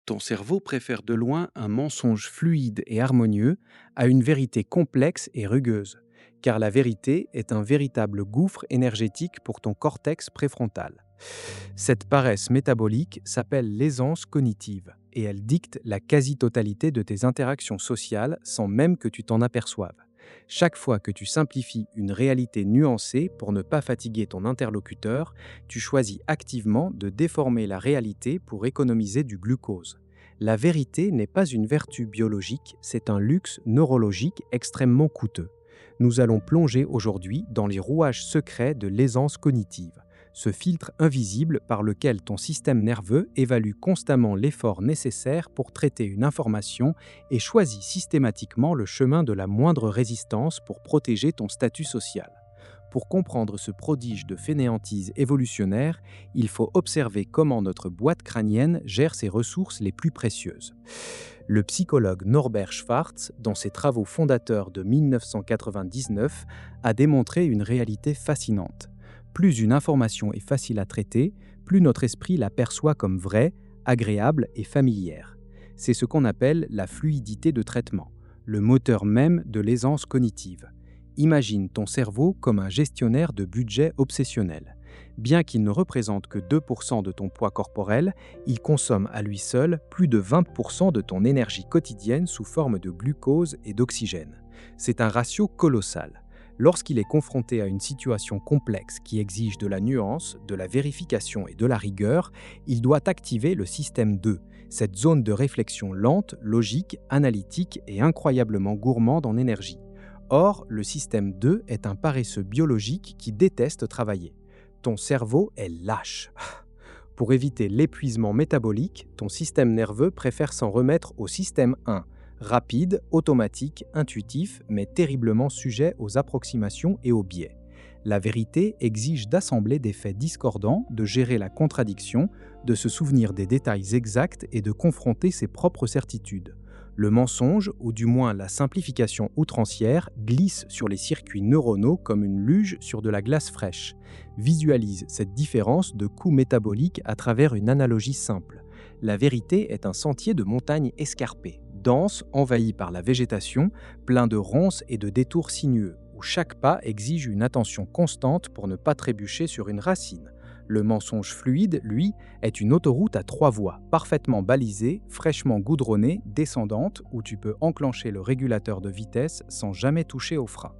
Ton cerveau préfère de loin un mensonge fluide et harmonieux à une vérité complexe et rugueuse, car la vérité est un véritable gouffre énergétique pour ton cortex préfrontal. Cette paresse métabolique s'appelle l'aisance cognitive et elle dicte la quasi-totalité de tes interactions sociales sans même que tu t'en aperçoives. Chaque fois que tu simplifies une réalité nuancée pour ne pas fatiguer ton interlocuteur, tu choisis activement de déformer la réalité pour économiser du glucose. La vérité n'est pas une vertu biologique, c'est un luxe neurologique extrêmement coûteux. Nous allons plonger aujourd'hui dans les rouages secrets de l'aisance cognitive, ce filtre invisible par lequel ton système nerveux évalue constamment l'effort nécessaire pour traiter une information et choisit systématiquement le chemin de la moindre résistance pour protéger ton statut social. Pour comprendre ce prodige de fainéantise évolutionnaire, il faut observer comment notre boîte crânienne gère ses ressources les plus précieuses. Le psychologue Norbert Schwartz, dans ses travaux fondateurs de 1999, a démontré une réalité fascinante. Plus une information est facile à traiter, plus notre esprit la perçoit comme vraie, agréable et familière. C'est ce qu'on appelle la fluidité de traitement, le moteur même de l'aisance cognitive. Imagine ton cerveau comme un gestionnaire de budget obsessionnel. Bien qu'il ne représente que 2% de ton poids corporel, il consomme à lui seul plus de 20% de ton énergie quotidienne sous forme de glucose et d'oxygène. C'est un ratio colossal. Lorsqu'il est confronté à une situation complexe qui exige de la nuance, de la vérification et de la rigueur, il doit activer le système 2, cette zone de réflexion lente, logique, analytique et incroyablement gourmande en énergie. Or, le système 2 est un paresseux biologique qui déteste travailler. Ton cerveau est lâche. Pour éviter l'épuisement métabolique, ton système nerveux préfère s'en remettre au système 1, rapide, automatique, intuitif, mais terriblement sujet aux approximations et aux biais. La vérité exige d'assembler des faits discordants, de gérer la contradiction, de se souvenir des détails exacts et de confronter ses propres certitudes. Le mensonge, ou du moins la simplification outrancière, glisse sur les circuits neuronaux comme une luge sur de la glace fraîche. Visualise cette différence de coût métabolique à travers une analogie simple. La vérité est un sentier de montagne escarpé, dense, envahi par la végétation, plein de ronces et de détours sinueux, où chaque pas exige une attention constante pour ne pas trébucher sur une racine. Le mensonge fluide, lui, est une autoroute à 3 voies, parfaitement balisée, fraîchement goudronnée, descendante, où tu peux enclencher le régulateur de vitesse sans jamais toucher au frein.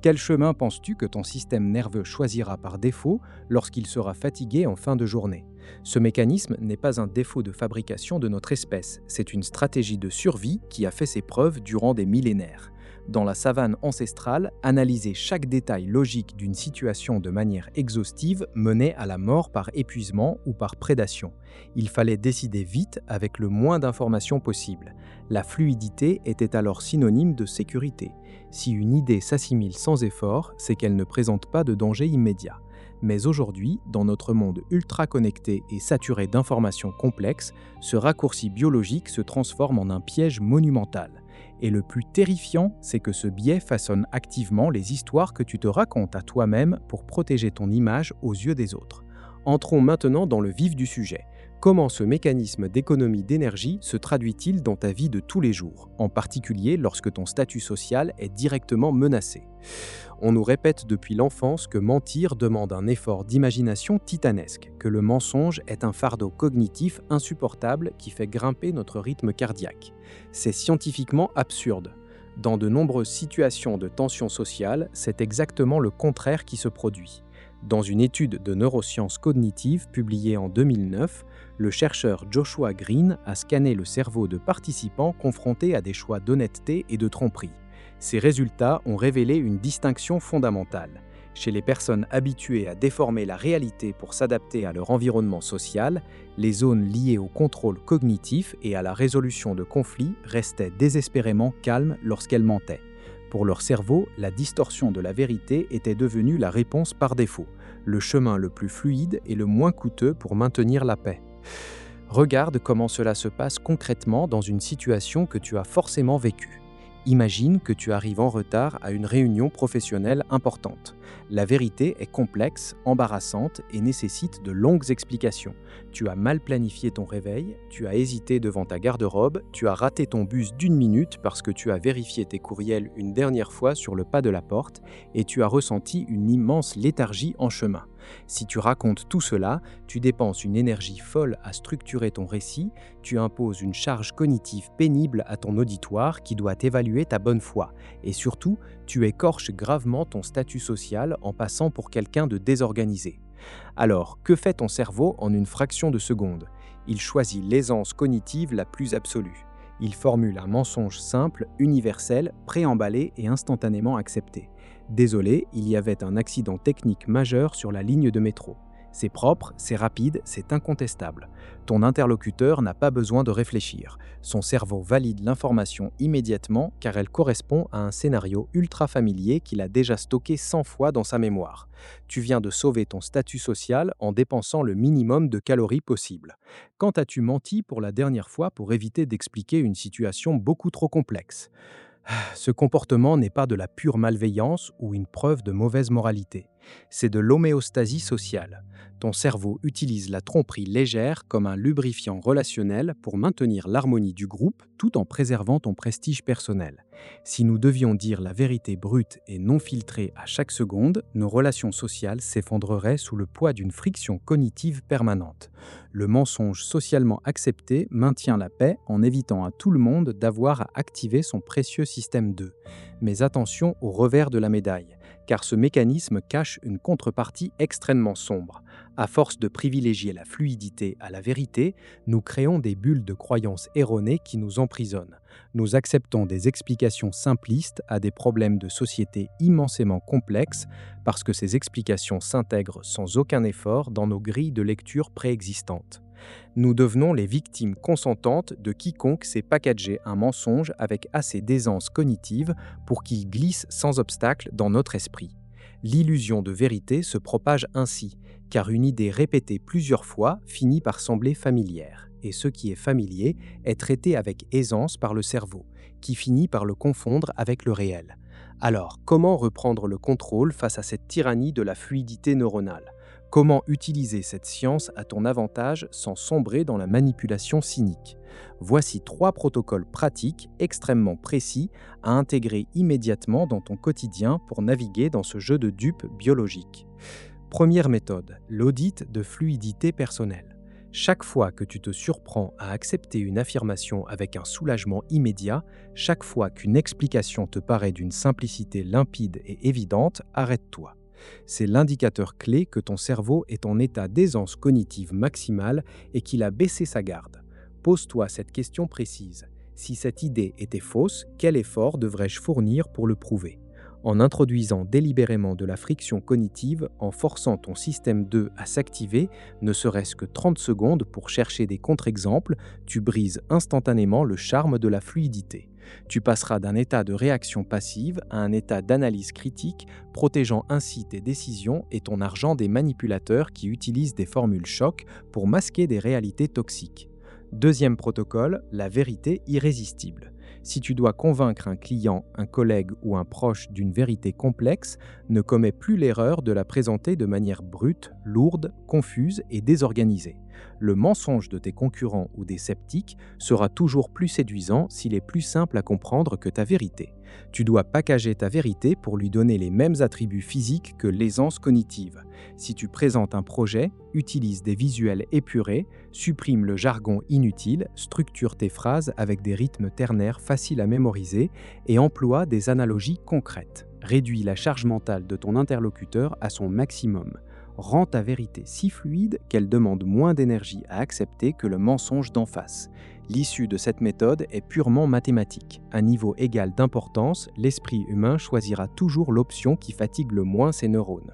Quel chemin penses-tu que ton système nerveux choisira par défaut lorsqu'il sera fatigué en fin de journée ? Ce mécanisme n'est pas un défaut de fabrication de notre espèce, c'est une stratégie de survie qui a fait ses preuves durant des millénaires. Dans la savane ancestrale, analyser chaque détail logique d'une situation de manière exhaustive menait à la mort par épuisement ou par prédation. Il fallait décider vite avec le moins d'informations possible. La fluidité était alors synonyme de sécurité. Si une idée s'assimile sans effort, c'est qu'elle ne présente pas de danger immédiat. Mais aujourd'hui, dans notre monde ultra connecté et saturé d'informations complexes, ce raccourci biologique se transforme en un piège monumental. Et le plus terrifiant, c'est que ce biais façonne activement les histoires que tu te racontes à toi-même pour protéger ton image aux yeux des autres. Entrons maintenant dans le vif du sujet. Comment ce mécanisme d'économie d'énergie se traduit-il dans ta vie de tous les jours, en particulier lorsque ton statut social est directement menacé ? On nous répète depuis l'enfance que mentir demande un effort d'imagination titanesque, que le mensonge est un fardeau cognitif insupportable qui fait grimper notre rythme cardiaque. C'est scientifiquement absurde. Dans de nombreuses situations de tension sociale, c'est exactement le contraire qui se produit. Dans une étude de neurosciences cognitives publiée en 2009, le chercheur Joshua Green a scanné le cerveau de participants confrontés à des choix d'honnêteté et de tromperie. Ces résultats ont révélé une distinction fondamentale. Chez les personnes habituées à déformer la réalité pour s'adapter à leur environnement social, les zones liées au contrôle cognitif et à la résolution de conflits restaient désespérément calmes lorsqu'elles mentaient. Pour leur cerveau, la distorsion de la vérité était devenue la réponse par défaut, le chemin le plus fluide et le moins coûteux pour maintenir la paix. Regarde comment cela se passe concrètement dans une situation que tu as forcément vécue. Imagine que tu arrives en retard à une réunion professionnelle importante. La vérité est complexe, embarrassante et nécessite de longues explications. Tu as mal planifié ton réveil, tu as hésité devant ta garde-robe, tu as raté ton bus d'une minute parce que tu as vérifié tes courriels une dernière fois sur le pas de la porte et tu as ressenti une immense léthargie en chemin. Si tu racontes tout cela, tu dépenses une énergie folle à structurer ton récit, tu imposes une charge cognitive pénible à ton auditoire qui doit évaluer ta bonne foi. Et surtout, tu écorches gravement ton statut social en passant pour quelqu'un de désorganisé. Alors, que fait ton cerveau en une fraction de seconde? Il choisit l'aisance cognitive la plus absolue. Il formule un mensonge simple, universel, préemballé et instantanément accepté. Désolé, il y avait un accident technique majeur sur la ligne de métro. C'est propre, c'est rapide, c'est incontestable. Ton interlocuteur n'a pas besoin de réfléchir. Son cerveau valide l'information immédiatement car elle correspond à un scénario ultra familier qu'il a déjà stocké 100 fois dans sa mémoire. Tu viens de sauver ton statut social en dépensant le minimum de calories possible. Quand as-tu menti pour la dernière fois pour éviter d'expliquer une situation beaucoup trop complexe? Ce comportement n'est pas de la pure malveillance ou une preuve de mauvaise moralité. C'est de l'homéostasie sociale. Ton cerveau utilise la tromperie légère comme un lubrifiant relationnel pour maintenir l'harmonie du groupe tout en préservant ton prestige personnel. Si nous devions dire la vérité brute et non filtrée à chaque seconde, nos relations sociales s'effondreraient sous le poids d'une friction cognitive permanente. Le mensonge socialement accepté maintient la paix en évitant à tout le monde d'avoir à activer son précieux système 2. Mais attention au revers de la médaille, car ce mécanisme cache une contrepartie extrêmement sombre. À force de privilégier la fluidité à la vérité, nous créons des bulles de croyances erronées qui nous emprisonnent. Nous acceptons des explications simplistes à des problèmes de société immensément complexes parce que ces explications s'intègrent sans aucun effort dans nos grilles de lecture préexistantes. Nous devenons les victimes consentantes de quiconque sait packager un mensonge avec assez d'aisance cognitive pour qu'il glisse sans obstacle dans notre esprit. L'illusion de vérité se propage ainsi, car une idée répétée plusieurs fois finit par sembler familière, et ce qui est familier est traité avec aisance par le cerveau, qui finit par le confondre avec le réel. Alors, comment reprendre le contrôle face à cette tyrannie de la fluidité neuronale? Comment utiliser cette science à ton avantage sans sombrer dans la manipulation cynique? Voici 3 protocoles pratiques extrêmement précis à intégrer immédiatement dans ton quotidien pour naviguer dans ce jeu de dupes biologique. Première méthode, l'audit de fluidité personnelle. Chaque fois que tu te surprends à accepter une affirmation avec un soulagement immédiat, chaque fois qu'une explication te paraît d'une simplicité limpide et évidente, arrête-toi. C'est l'indicateur clé que ton cerveau est en état d'aisance cognitive maximale et qu'il a baissé sa garde. Pose-toi cette question précise. Si cette idée était fausse, quel effort devrais-je fournir pour le prouver? En introduisant délibérément de la friction cognitive, en forçant ton système 2 à s'activer, ne serait-ce que 30 secondes pour chercher des contre-exemples, tu brises instantanément le charme de la fluidité. Tu passeras d'un état de réaction passive à un état d'analyse critique, protégeant ainsi tes décisions et ton argent des manipulateurs qui utilisent des formules choc pour masquer des réalités toxiques. Deuxième protocole, la vérité irrésistible. Si tu dois convaincre un client, un collègue ou un proche d'une vérité complexe, ne commets plus l'erreur de la présenter de manière brute, lourde, confuse et désorganisée. Le mensonge de tes concurrents ou des sceptiques sera toujours plus séduisant s'il est plus simple à comprendre que ta vérité. Tu dois packager ta vérité pour lui donner les mêmes attributs physiques que l'aisance cognitive. Si tu présentes un projet, utilise des visuels épurés, supprime le jargon inutile, structure tes phrases avec des rythmes ternaires faciles à mémoriser et emploie des analogies concrètes. Réduis la charge mentale de ton interlocuteur à son maximum. Rends ta vérité si fluide qu'elle demande moins d'énergie à accepter que le mensonge d'en face. L'issue de cette méthode est purement mathématique. À niveau égal d'importance, l'esprit humain choisira toujours l'option qui fatigue le moins ses neurones.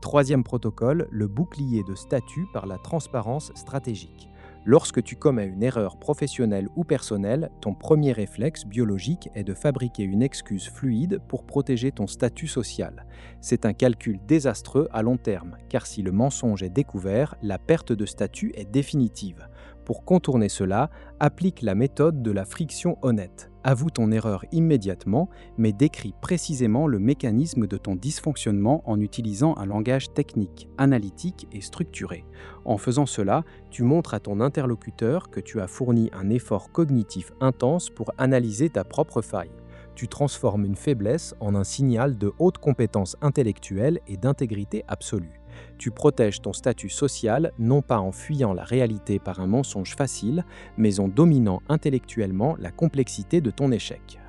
Troisième protocole, le bouclier de statut par la transparence stratégique. Lorsque tu commets une erreur professionnelle ou personnelle, ton premier réflexe biologique est de fabriquer une excuse fluide pour protéger ton statut social. C'est un calcul désastreux à long terme, car si le mensonge est découvert, la perte de statut est définitive. Pour contourner cela, applique la méthode de la friction honnête. Avoue ton erreur immédiatement, mais décris précisément le mécanisme de ton dysfonctionnement en utilisant un langage technique, analytique et structuré. En faisant cela, tu montres à ton interlocuteur que tu as fourni un effort cognitif intense pour analyser ta propre faille. Tu transformes une faiblesse en un signal de haute compétence intellectuelle et d'intégrité absolue. Tu protèges ton statut social non pas en fuyant la réalité par un mensonge facile, mais en dominant intellectuellement la complexité de ton échec.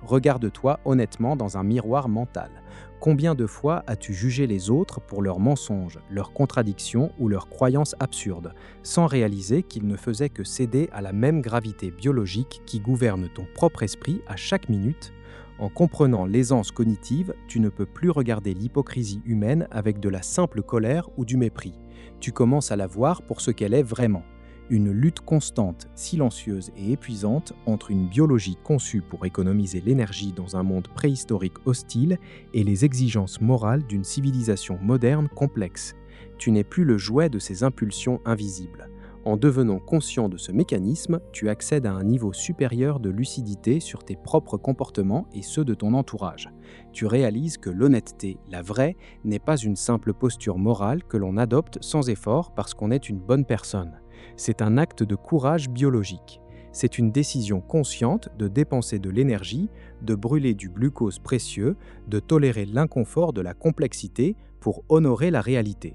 Regarde-toi honnêtement dans un miroir mental. Combien de fois as-tu jugé les autres pour leurs mensonges, leurs contradictions ou leurs croyances absurdes, sans réaliser qu'ils ne faisaient que céder à la même gravité biologique qui gouverne ton propre esprit à chaque minute? En comprenant l'aisance cognitive, tu ne peux plus regarder l'hypocrisie humaine avec de la simple colère ou du mépris. Tu commences à la voir pour ce qu'elle est vraiment. Une lutte constante, silencieuse et épuisante entre une biologie conçue pour économiser l'énergie dans un monde préhistorique hostile et les exigences morales d'une civilisation moderne complexe. Tu n'es plus le jouet de ces impulsions invisibles. En devenant conscient de ce mécanisme, tu accèdes à un niveau supérieur de lucidité sur tes propres comportements et ceux de ton entourage. Tu réalises que l'honnêteté, la vraie, n'est pas une simple posture morale que l'on adopte sans effort parce qu'on est une bonne personne. C'est un acte de courage biologique. C'est une décision consciente de dépenser de l'énergie, de brûler du glucose précieux, de tolérer l'inconfort de la complexité pour honorer la réalité.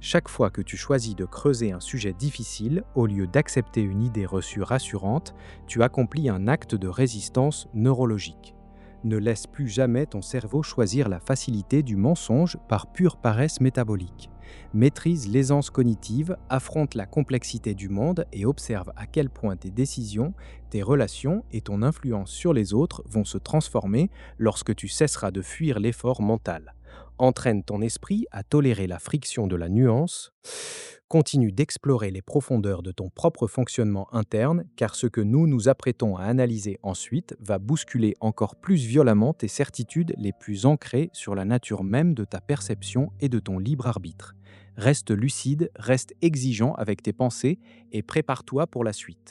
Chaque fois que tu choisis de creuser un sujet difficile, au lieu d'accepter une idée reçue rassurante, tu accomplis un acte de résistance neurologique. Ne laisse plus jamais ton cerveau choisir la facilité du mensonge par pure paresse métabolique. Maîtrise l'aisance cognitive, affronte la complexité du monde et observe à quel point tes décisions, tes relations et ton influence sur les autres vont se transformer lorsque tu cesseras de fuir l'effort mental. Entraîne ton esprit à tolérer la friction de la nuance. Continue d'explorer les profondeurs de ton propre fonctionnement interne, car ce que nous nous apprêtons à analyser ensuite va bousculer encore plus violemment tes certitudes les plus ancrées sur la nature même de ta perception et de ton libre arbitre. Reste lucide, reste exigeant avec tes pensées et prépare-toi pour la suite.